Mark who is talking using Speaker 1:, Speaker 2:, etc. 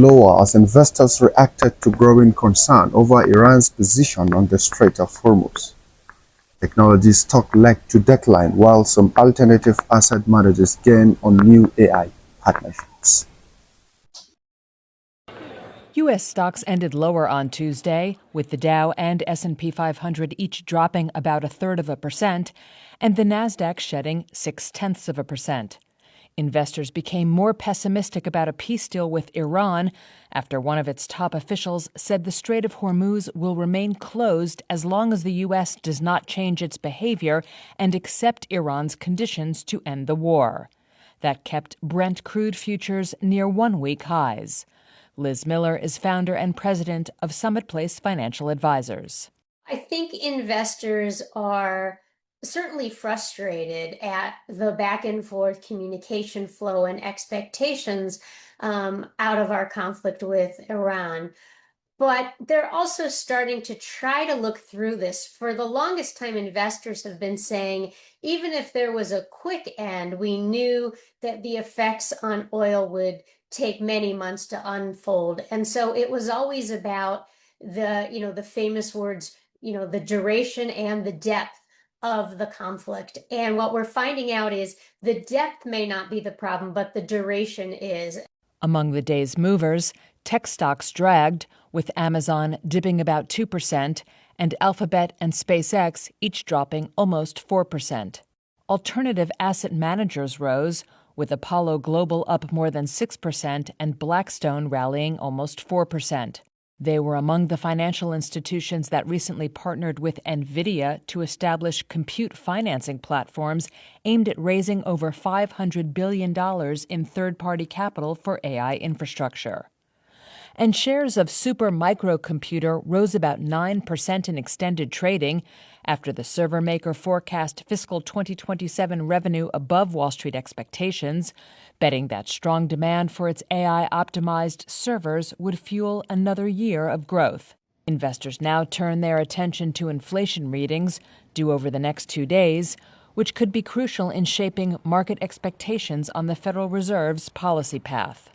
Speaker 1: Lower as investors reacted to growing concern over Iran's position on the Strait of Hormuz. Technology stock lagged to decline while some alternative asset managers gain on new AI partnerships.
Speaker 2: U.S. stocks ended lower on Tuesday, with the Dow and S&P 500 each dropping about 0.33%, and the Nasdaq shedding 0.6%. Investors became more pessimistic about a peace deal with Iran after one of its top officials said the Strait of Hormuz will remain closed as long as the U.S. does not change its behavior and accept Iran's conditions to end the war. That kept Brent crude futures near one-week highs. Liz Miller is founder and president of Summit Place Financial Advisors.
Speaker 3: I think investors are certainly frustrated at the back and forth communication flow and expectations out of our conflict with Iran. But they're also starting to try to look through this. For the longest time, investors have been saying, even if there was a quick end, we knew that the effects on oil would take many months to unfold. And so it was always about the famous words, the duration and the depth of the conflict. And what we're finding out is the depth may not be the problem, but the duration is.
Speaker 2: Among the day's movers, tech stocks dragged, with Amazon dipping about 2% and Alphabet and SpaceX each dropping almost 4%. Alternative asset managers rose, with Apollo Global up more than 6% and Blackstone rallying almost 4%. They were among the financial institutions that recently partnered with NVIDIA to establish compute financing platforms aimed at raising over $500 billion in third-party capital for AI infrastructure. And shares of Super Microcomputer rose about 9% in extended trading after the server maker forecast fiscal 2027 revenue above Wall Street expectations, betting that strong demand for its AI-optimized servers would fuel another year of growth. Investors now turn their attention to inflation readings due over the next 2 days, which could be crucial in shaping market expectations on the Federal Reserve's policy path.